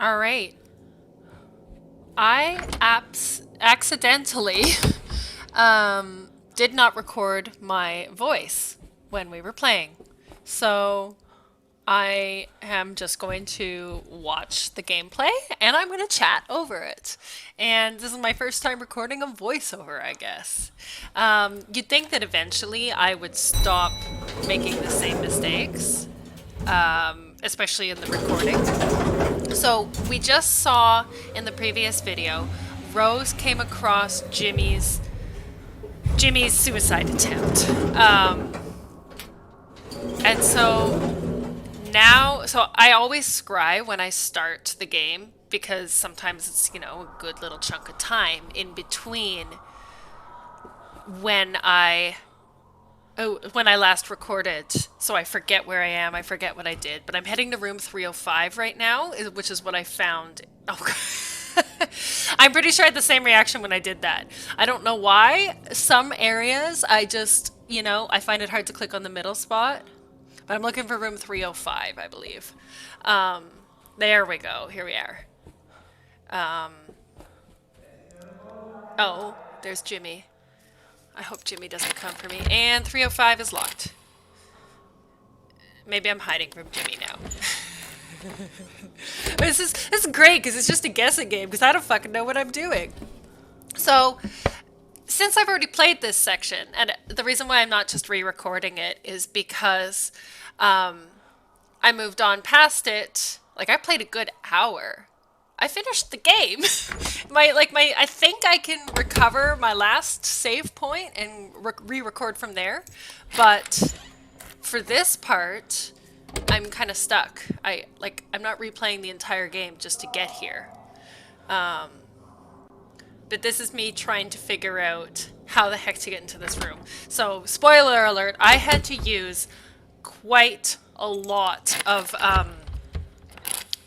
All right. I accidentally did not record my voice when we were playing. So I am just going to watch the gameplay and I'm going to chat over it. And this is my first time recording a voiceover, I guess. You'd think that eventually I would stop making the same mistakes, especially in the recording. So we just saw in the previous video, Rose came across Jimmy's suicide attempt, and so I always scry when I start the game because sometimes it's a good little chunk of time in between when I when I last recorded, so I forget where I am, I forget what I did. But I'm heading to room 305 right now, which is what I found. Oh, I'm pretty sure I had the same reaction when I did that. I don't know why. Some areas, I just, I find it hard to click on the middle spot. But I'm looking for room 305, I believe. Um, there we go. Here we are. Um, oh, there's Jimmy. I hope Jimmy doesn't come for me. And 305 is locked. Maybe I'm hiding from Jimmy now. This is great because it's just a guessing game because I don't fucking know what I'm doing. So, since I've already played this section, and the reason why I'm not just re-recording it is because I moved on past it. Like I played a good hour. I finished the game. I think I can recover my last save point and re-record from there, but for this part, I'm kind of stuck. I'm not replaying the entire game just to get here. But this is me trying to figure out how the heck to get into this room. So, spoiler alert, I had to use quite a lot of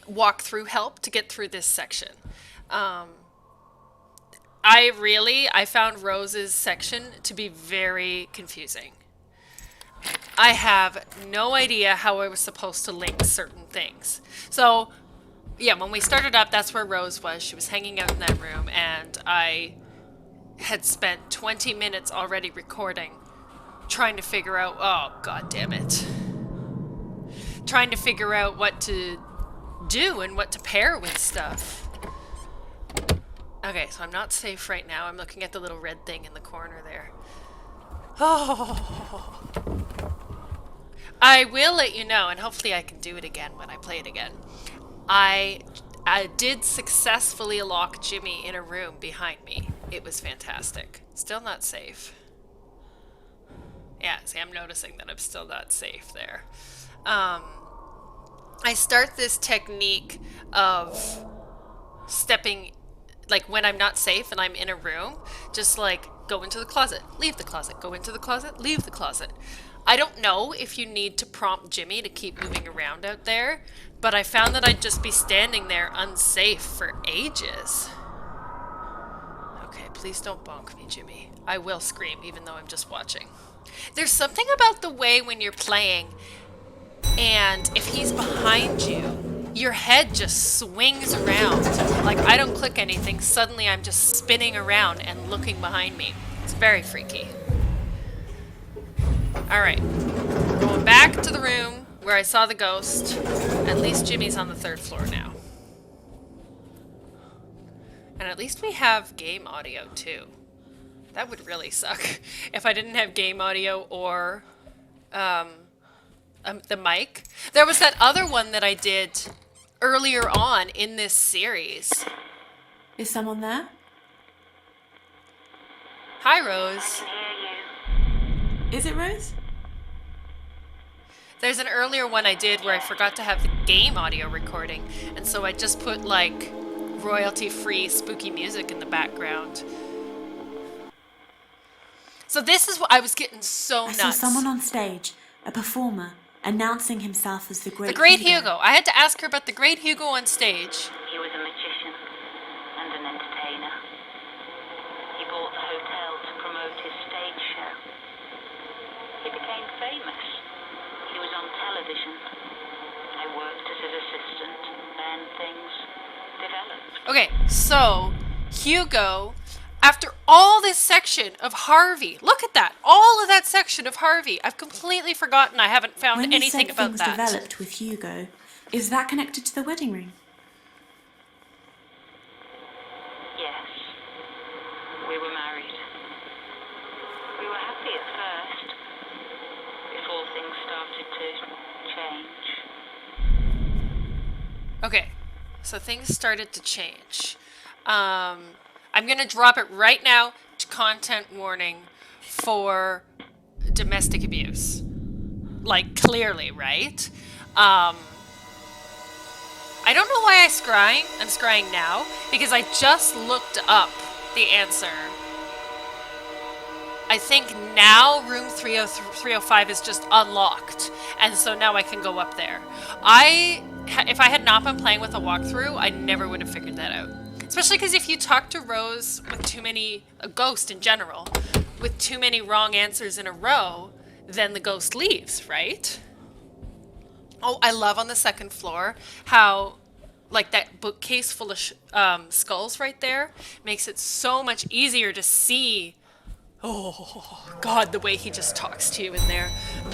walkthrough help to get through this section. I found Rose's section to be very confusing. I have no idea how I was supposed to link certain things. So, yeah, when we started up, that's where Rose was. She was hanging out in that room, and I had spent 20 minutes already recording, trying to figure out, oh, god damn it. Trying to figure out what to do and what to pair with stuff. Okay, so I'm not safe right now. I'm looking at the little red thing in the corner there. Oh. I will let you know, and hopefully I can do it again when I play it again. I did successfully lock Jimmy in a room behind me. It was fantastic. Still not safe. Yeah, see, I'm noticing that I'm still not safe there. I start this technique of stepping, like when I'm not safe and I'm in a room, just like go into the closet, leave the closet, go into the closet, leave the closet. I don't know if you need to prompt Jimmy to keep moving around out there, but I found that I'd just be standing there unsafe for ages. Okay, please don't bonk me, Jimmy. I will scream even though I'm just watching. There's something about the way when you're playing and if he's behind you, your head just swings around. Like I don't click anything, suddenly I'm just spinning around and looking behind me. It's very freaky. Alright, going back to the room where I saw the ghost. At least Jimmy's on the 3rd floor now. And at least we have game audio too. That would really suck if I didn't have game audio or the mic. There was that other one that I did earlier on in this series. Is someone there? Hi, Rose. Is it Rose? There's an earlier one I did where I forgot to have the game audio recording, and so I just put like royalty-free spooky music in the background. So this is what I was getting so nuts. I saw someone on stage, a performer, announcing himself as the Great Hugo. I had to ask her about the Great Hugo on stage. He was a magician and an entertainer. He bought the hotel to promote his stage show. He became famous. He was on television. I worked as his assistant, planned things, developed. Okay, so Hugo, after all this section of Harvey, look at that, all of that section of Harvey, I've completely forgotten. I haven't found When you anything said about things that. developed with Hugo, is that connected to the wedding ring? Yes. We were married. We were happy at first, before things started to change. Okay, so things started to change. I'm gonna drop it right now. Content warning for domestic abuse. Like, clearly, right? I don't know why I'm scrying now, because I just looked up the answer. I think now room 305 is just unlocked, and so now I can go up there. If I had not been playing with a walkthrough, I never would have figured that out. Especially because if you talk to Rose with too many, a ghost in general, with too many wrong answers in a row, then the ghost leaves, right? Oh, I love on the second floor how, like, that bookcase full of skulls right there makes it so much easier to see. Oh, God, the way he just talks to you in there.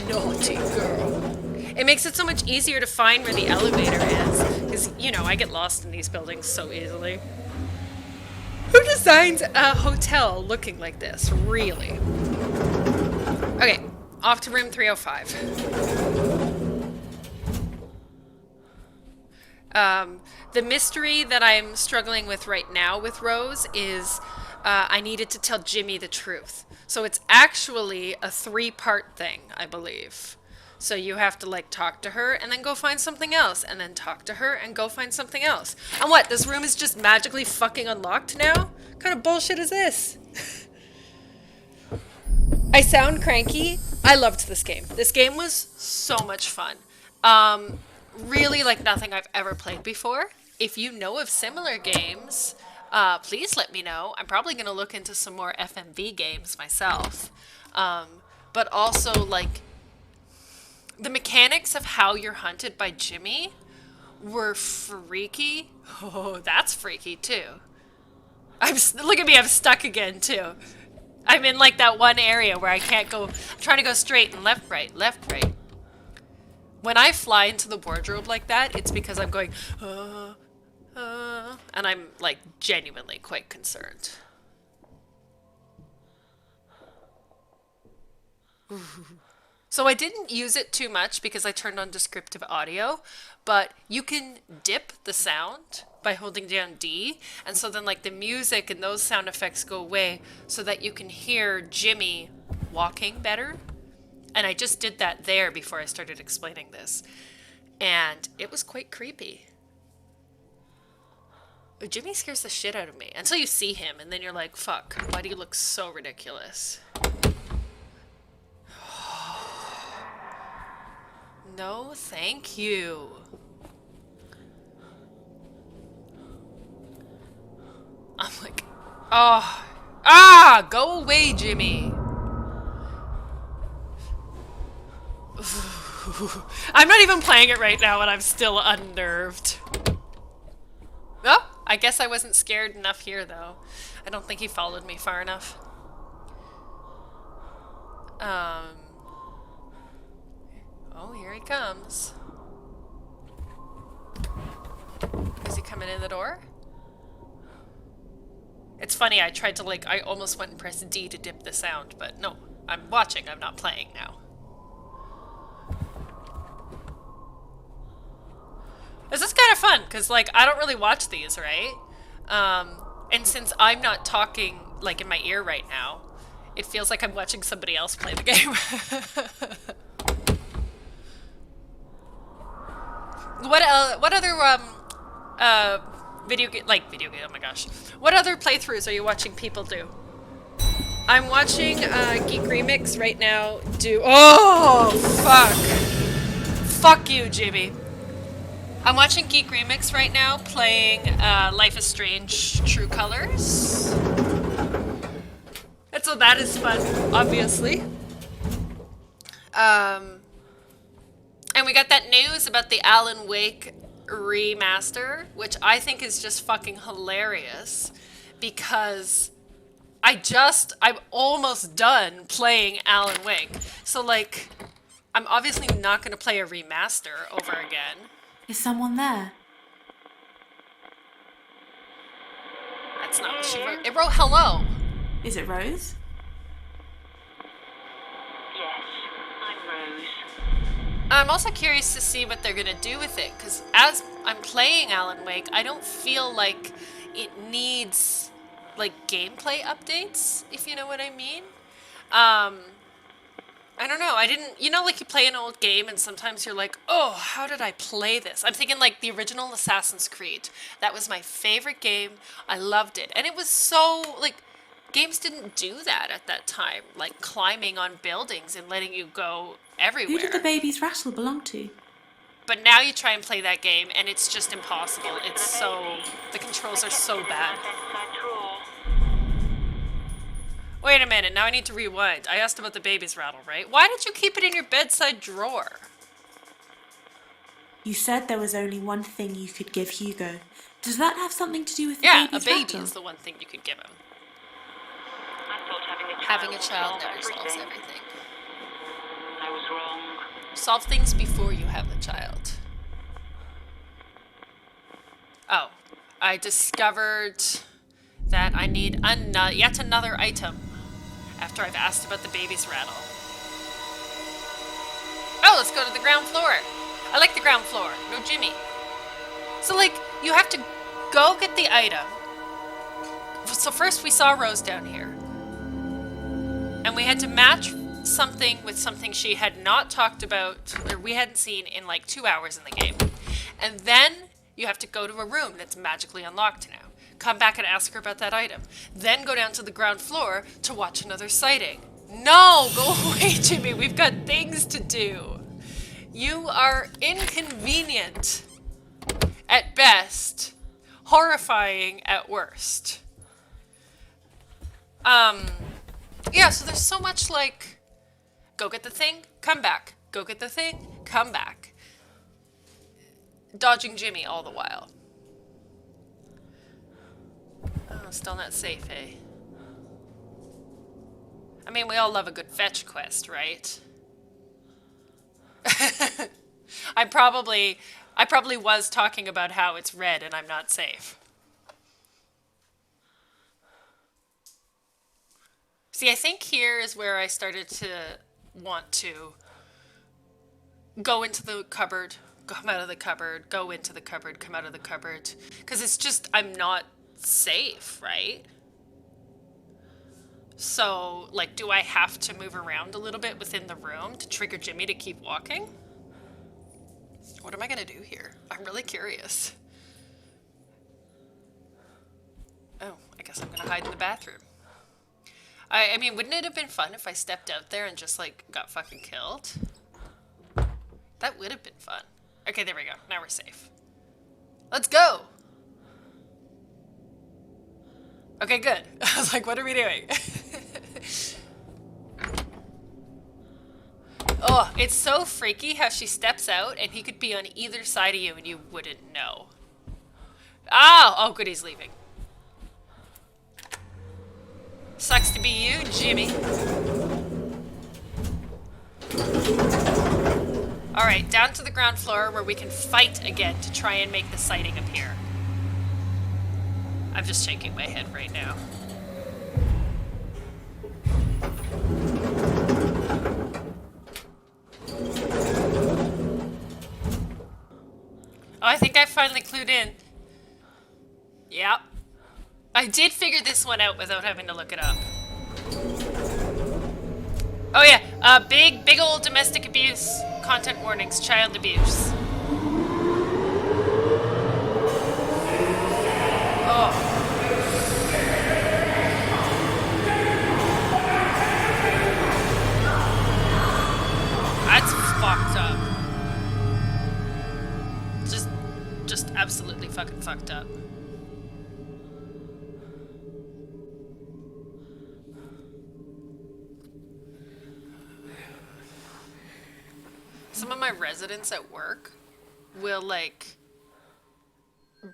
Naughty girl. It makes it so much easier to find where the elevator is. Because, you know, I get lost in these buildings so easily. Who designs a hotel looking like this? Really? Okay, off to room 305. The mystery that I'm struggling with right now with Rose is I needed to tell Jimmy the truth. So it's actually a 3-part thing, I believe. So you have to, like, talk to her and then go find something else, and then talk to her and go find something else. And what, this room is just magically fucking unlocked now? What kind of bullshit is this? I sound cranky. I loved this game. This game was so much fun. Really like nothing I've ever played before. If you know of similar games, please let me know. I'm probably going to look into some more FMV games myself. But also, like, the mechanics of how you're hunted by Jimmy were freaky. Oh, that's freaky too. Look at me, I'm stuck again too. I'm in, like, that one area where I can't go. I'm trying to go straight and left, right, left, right. When I fly into the wardrobe like that, it's because I'm going, and I'm, like, genuinely quite concerned. Ooh. So I didn't use it too much because I turned on descriptive audio, but you can dip the sound by holding down D, and so then, like, the music and those sound effects go away so that you can hear Jimmy walking better. And I just did that there before I started explaining this. And it was quite creepy. Jimmy scares the shit out of me. Until you see him, and then you're like, fuck, why do you look so ridiculous? No, thank you. I'm like, go away, Jimmy. I'm not even playing it right now and I'm still unnerved. Oh, I guess I wasn't scared enough here though. I don't think he followed me far enough. Oh, here he comes. Is he coming in the door? It's funny, I tried to, like, I almost went and pressed D to dip the sound, but no, I'm watching, I'm not playing now. This is kind of fun, because, like, I don't really watch these, right? And since I'm not talking, like, in my ear right now, it feels like I'm watching somebody else play the game. What other, video game, oh my gosh. What other playthroughs are you watching people do? I'm watching, Geek Remix right now oh, fuck. Fuck you, Jimmy. I'm watching Geek Remix right now, playing Life is Strange True Colors. And so that is fun, obviously. And we got that news about the Alan Wake remaster, which I think is just fucking hilarious because I'm almost done playing Alan Wake. So, like, I'm obviously not going to play a remaster over again. Is someone there? That's not what she wrote. It wrote hello. Is it Rose? Yes, I'm Rose. I'm also curious to see what they're going to do with it, because as I'm playing Alan Wake, I don't feel like it needs, like, gameplay updates, if you know what I mean. I don't know. I didn't, like you play an old game and sometimes you're like, oh, how did I play this? I'm thinking like the original Assassin's Creed. That was my favorite game. I loved it. And it was so, like, games didn't do that at that time. Like climbing on buildings and letting you go everywhere. Who did the baby's rattle belong to? But now you try and play that game and it's just impossible. It's so, the controls are so bad. Wait a minute, now I need to rewind. I asked about the baby's rattle, right? Why did you keep it in your bedside drawer? You said there was only one thing you could give Hugo. Does that have something to do with the Yeah, baby's a baby rattle? is the one thing you could give him. I thought Having a child never solves everything. everything. I was wrong. Solve things before you have the child. Oh, I discovered that I need yet another item after I've asked about the baby's rattle. Oh, let's go to the ground floor. I like the ground floor. No Jimmy. So, like, you have to go get the item. So first we saw Rose down here. And we had to match something with something she had not talked about, or we hadn't seen in like 2 hours in the game. And then you have to go to a room that's magically unlocked now. Come back and ask her about that item. Then go down to the ground floor to watch another sighting. No, go away, Jimmy. We've got things to do. You are inconvenient at best, horrifying at worst. Yeah, so there's so much like, go get the thing, come back. Go get the thing, come back. Dodging Jimmy all the while. Oh, still not safe, eh? I mean, we all love a good fetch quest, right? I probably was talking about how it's red and I'm not safe. See, I think here is where I started to want to go into the cupboard, come out of the cupboard, go into the cupboard, come out of the cupboard. Because it's just, I'm not safe, right? So, like, do I have to move around a little bit within the room to trigger Jimmy to keep walking? What am I gonna do here? I'm really curious. Oh, I guess I'm gonna hide in the bathroom. I mean, wouldn't it have been fun if I stepped out there and just, like, got fucking killed? That would have been fun. Okay, there we go. Now we're safe. Let's go! Okay, good. I was like, what are we doing? Oh, it's so freaky how she steps out and he could be on either side of you and you wouldn't know. Oh, good, he's leaving. Sucks to be you, Jimmy. Alright, down to the ground floor where we can fight again to try and make the sighting appear. I'm just shaking my head right now. Oh, I think I finally clued in. Yep. I did figure this one out without having to look it up. Oh yeah, big old domestic abuse, content warnings, child abuse. Oh. That's fucked up. Just absolutely fucking fucked up. Some of my residents at work will, like,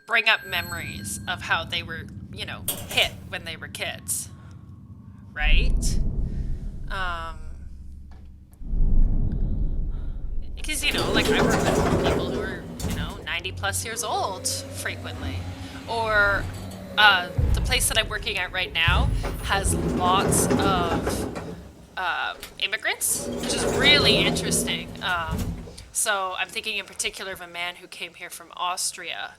bring up memories of how they were, hit when they were kids, right? Because, like I work with people who are, 90 plus years old frequently. Or the place that I'm working at right now has lots of immigrants, which is really interesting. So I'm thinking in particular of a man who came here from Austria.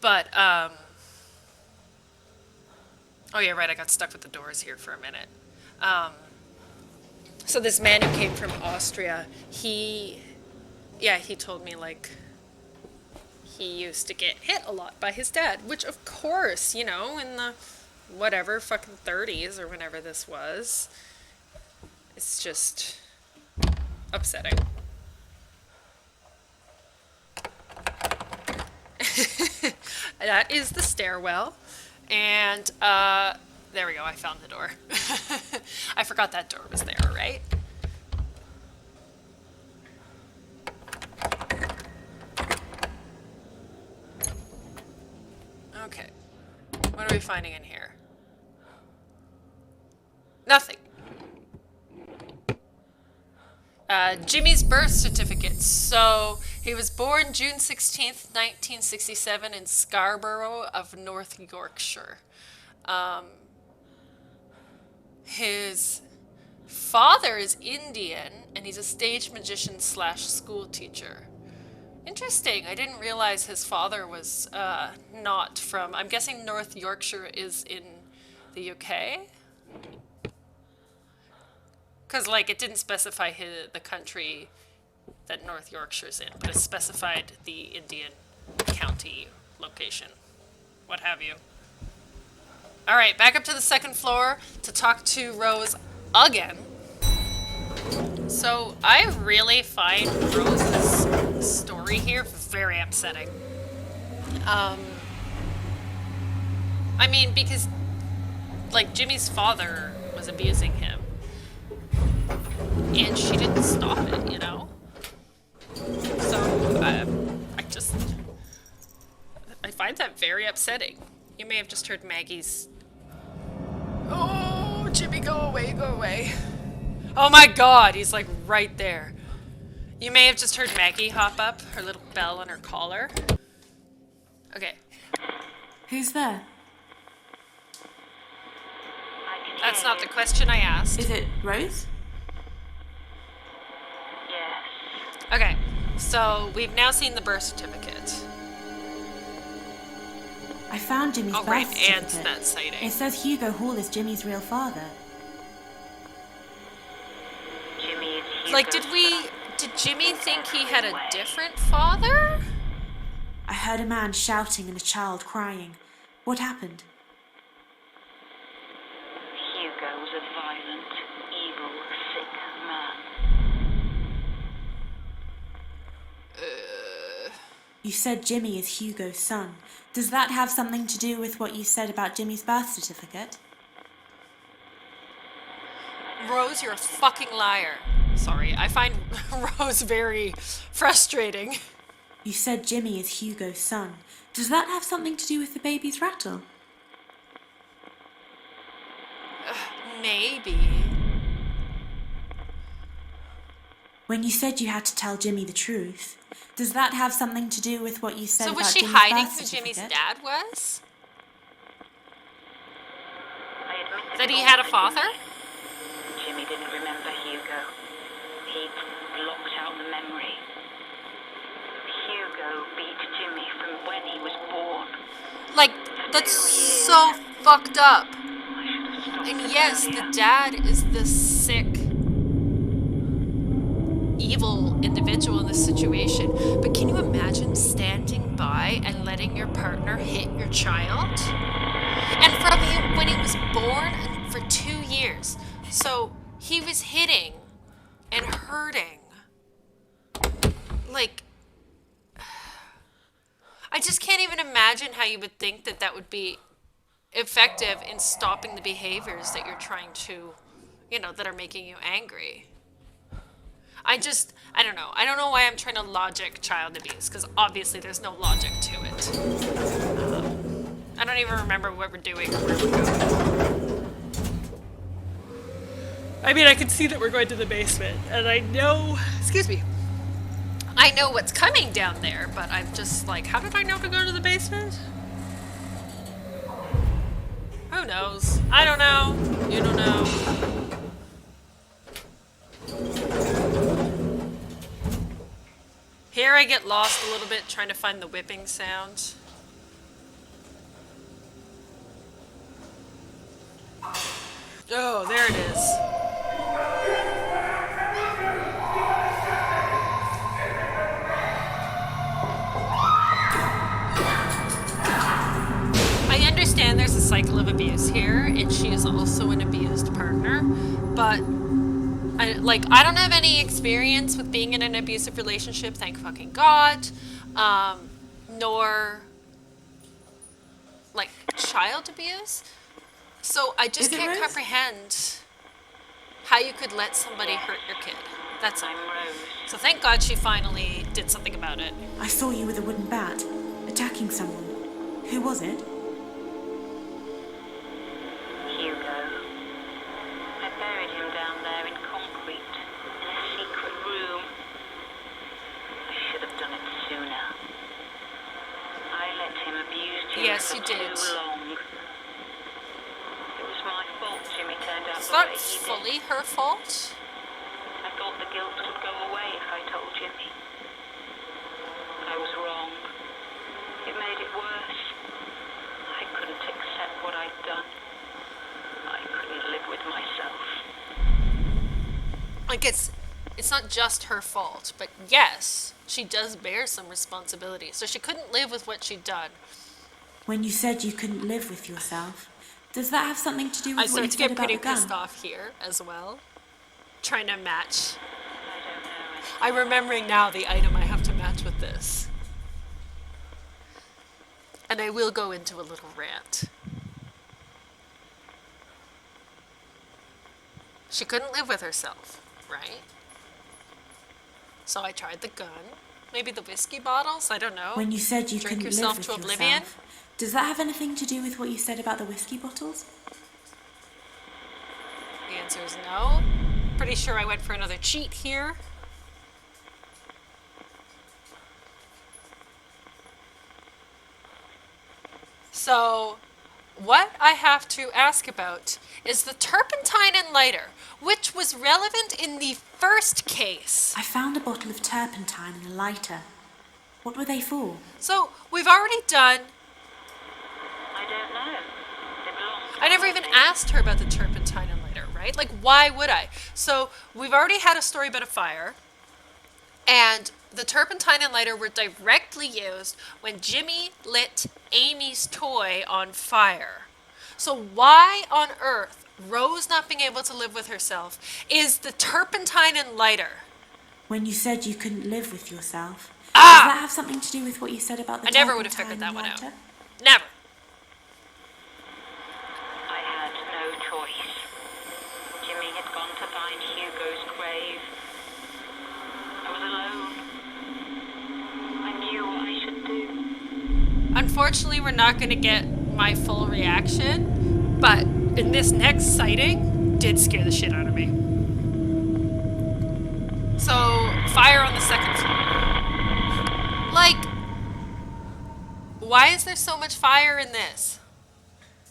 But, oh yeah, right, I got stuck with the doors here for a minute. So this man who came from Austria, he told me, like, he used to get hit a lot by his dad, which of course, in the whatever fucking 30s or whenever this was, it's just upsetting. That is the stairwell. And there we go, I found the door. I forgot that door was there, right? Okay. What are we finding in here? Nothing. Jimmy's birth certificate. So he was born June 16th, 1967 in Scarborough of North Yorkshire. His father is Indian, and he's a stage magician / school teacher. Interesting. I didn't realize his father was not from... I'm guessing North Yorkshire is in the UK? Because, like, it didn't specify the country that North Yorkshire's in, but it specified the Indian county location. What have you. All right, back up to the second floor to talk to Rose again. So I really find Rose's story here very upsetting. I mean, because, like, Jimmy's father was abusing him. And she didn't stop it, So, I find that very upsetting. You may have just heard Maggie's... Oh, Jimmy, go away, go away. Oh my god, he's like right there. You may have just heard Maggie hop up, her little bell on her collar. Okay. Who's there? That's not the question I asked. Is it Rose? Yes. Okay, so we've now seen the birth certificate. I found Jimmy's Oh, birth great, certificate. and that sighting. It says Hugo Hall is Jimmy's real father. Jimmy is Hugo's Like, did Jimmy think he had a different father? I heard a man shouting and a child crying. What happened? Hugo was a violent, evil, sick man. You said Jimmy is Hugo's son. Does that have something to do with what you said about Jimmy's birth certificate? Rose, you're a fucking liar. Sorry, I find Rose very frustrating. You said Jimmy is Hugo's son. Does that have something to do with the baby's rattle? Maybe. When you said you had to tell Jimmy the truth, does that have something to do with what you said So about was she Jimmy's hiding birth who Jimmy's certificate? dad was? I admitted That he it had a all to father? Jimmy didn't remember Hugo. He'd blocked out the memory. Hugo beat Jimmy from when he was born. Like, that's so fucked up. I should have stopped And it yes, earlier. the dad is the sick, evil individual in this situation. But can you imagine standing by and letting your partner hit your child? And from him when he was born for 2 years. So he was hitting and hurting. Like, I just can't even imagine how you would think that that would be effective in stopping the behaviors that you're trying to, that are making you angry. I don't know. I don't know why I'm trying to logic child abuse, because obviously there's no logic to it. I don't even remember what we're doing or where we're going. I mean, I can see that we're going to the basement, and I know, excuse me, I know what's coming down there, but I'm just like, how did I know to go to the basement? Who knows? I don't know. You don't know. Here I get lost a little bit trying to find the whipping sound. Oh, there it is. I understand there's a cycle of abuse here, and she is also an abused partner, but I don't have any experience with being in an abusive relationship, thank fucking God, nor like child abuse. So I just can't comprehend how you could let somebody hurt your kid. That's all. So thank God she finally did something about it. I saw you with a wooden bat, attacking someone. Who was it? Hugo. I buried him down there in concrete, in a secret room. I should have done it sooner. I let him abuse you Yes, for you did. too long. It was my fault Jimmy turned out It's the not way he did. fully her fault. I thought the guilt would go away if I told Jimmy. But I was wrong. It made it worse. I couldn't accept what I'd done. I couldn't live with myself. Like it's not just her fault, but yes, she does bear some responsibility. So she couldn't live with what she'd done. When you said you couldn't live with yourself, does that have something to do with I what you start to said get about pretty the gun? pissed off here as well. Trying to match. I don't know. I'm remembering now the item I have to match with this. And I will go into a little rant. She couldn't live with herself, right? So I tried the gun. Maybe the whiskey bottles? I don't know. When you said you Drink couldn't yourself live to with oblivion? yourself, does that have anything to do with what you said about the whiskey bottles? The answer is no. Pretty sure I went for another cheat here. So, what I have to ask about is the turpentine and lighter, which was relevant in the first case. I found a bottle of turpentine and a lighter. What were they for? So, we've already done. I don't know. They belong to I never even asked her about the turpentine and lighter, right? Like, why would I? So, we've already had a story about a fire, and the turpentine and lighter were directly used when Jimmy lit Amy's toy on fire. So, why on earth, Rose not being able to live with herself, is the turpentine and lighter? When you said you couldn't live with yourself, Ah! does that have something to do with what you said about the I never would have turpentine figured that and one out. lighter? Never. I had no choice. Jimmy had gone to find Hugo's grave. I was alone. I knew what I should do. Unfortunately, we're not going to get my full reaction, but in this next sighting, did scare the shit out of me. So, fire on the second floor. Like, why is there so much fire in this?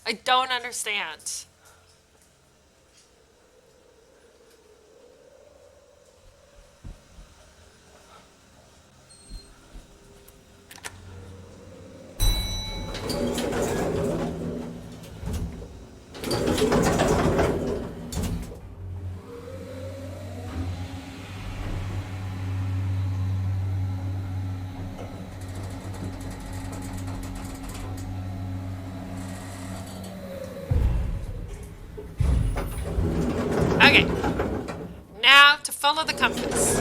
I don't understand. Okay. Now to follow the compass.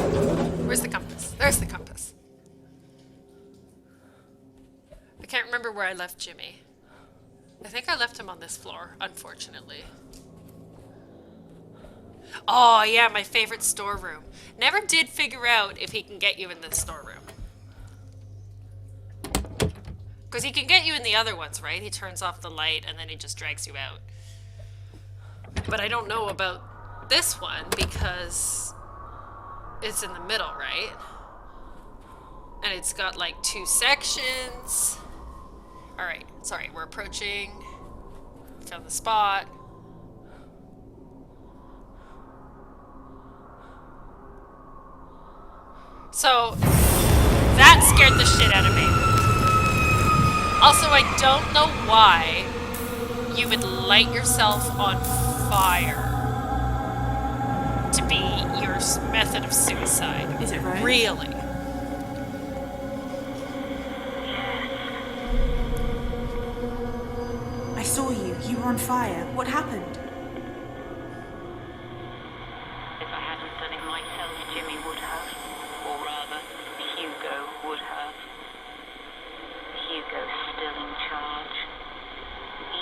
Where's the compass? There's the compass. I can't remember where I left Jimmy. I think I left him on this floor, unfortunately. Oh, yeah, my favorite storeroom. Never did figure out if he can get you in the storeroom. Because he can get you in the other ones, right? He turns off the light and then he just drags you out. But I don't know about this one because it's in the middle, right? And it's got like 2 sections. Alright, sorry, we're approaching. Found the spot. So, that scared the shit out of me. Also, I don't know why you would light yourself on fire to be your method of suicide. Is it Rose? Really? I saw you. You were on fire. What happened? If I hadn't done it myself, Jimmy would have. Or rather, Hugo would have. Hugo's still in charge.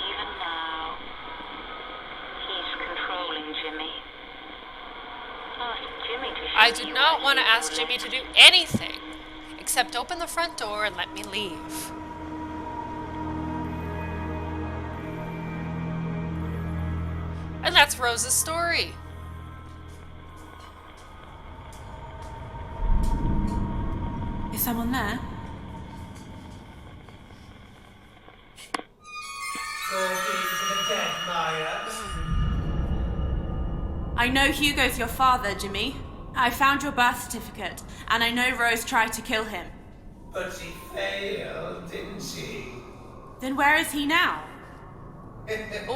Even now, he's controlling Jimmy. Ask Jimmy to show I you did not where want to Hugo ask Jimmy lives. to do anything except open the front door and let me leave. And that's Rose's story. Is someone there? Talking to the dead, Maya. I know Hugo's your father, Jimmy. I found your birth certificate, and I know Rose tried to kill him. But she failed, didn't she? Then where is he now?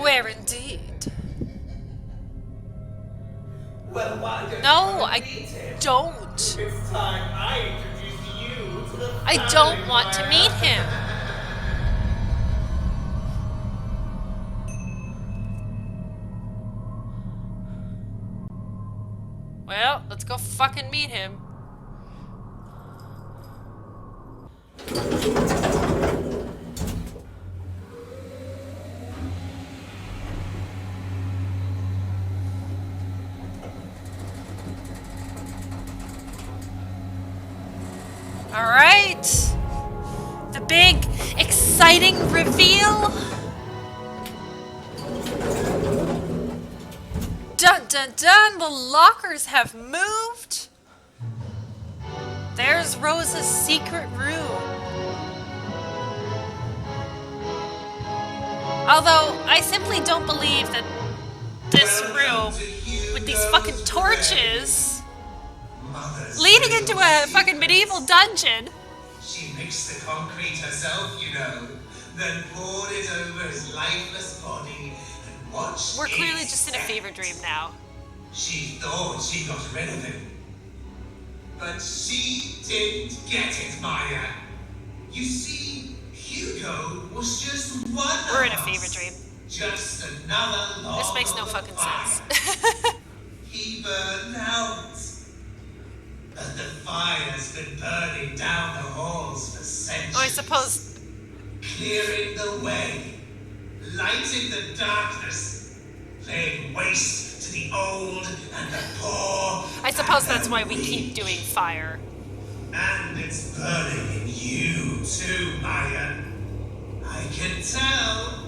Where indeed? Well, why don't No, you I meet him? don't. It's time I introduce you to the I family, don't want to Maya. meet him. Well, let's go fucking meet him. All right. The big, exciting reveal. Dun dun dun! The lockers have moved. There's Rose's secret room. Although, I simply don't believe that this room with these fucking torches leading into a fucking medieval dungeon. She mixed the concrete herself, you know, then poured it over his lifeless body and watched We're it clearly just in a set. fever dream now. She thought she got rid of him. But she didn't get it, Maya. You see, Hugo was just one We're of in a us. fever dream. Just another log This makes no on the fucking fire. sense. He burned out. But the fire's been burning down the halls for centuries. Oh, I suppose. Clearing the way, lighting the darkness, laying waste to the old and the poor. I suppose and that's the why we weak. keep doing fire. And it's burning in you too, Maya. I can tell.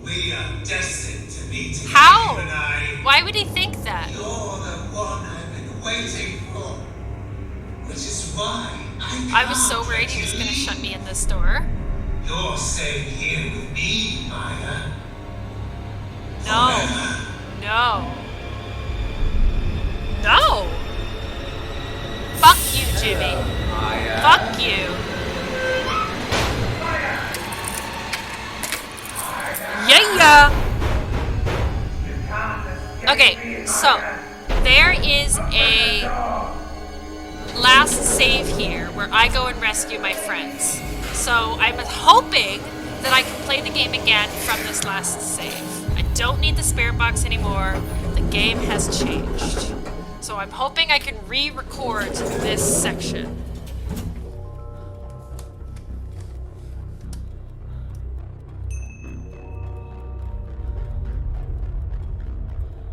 We are destined to be together, How? you and I. Why would he think that? You're the one I've been waiting for. Which is why I was so worried he was gonna shut me in this door. You're staying here with me, Maya. No. Forever. No. No! Fuck you, Jimmy. Fuck you. Yeah! Okay, so there is a last save here where I go and rescue my friends. So I'm hoping that I can play the game again from this last save. I don't need the spirit box anymore. The game has changed. So I'm hoping I can re-record this section.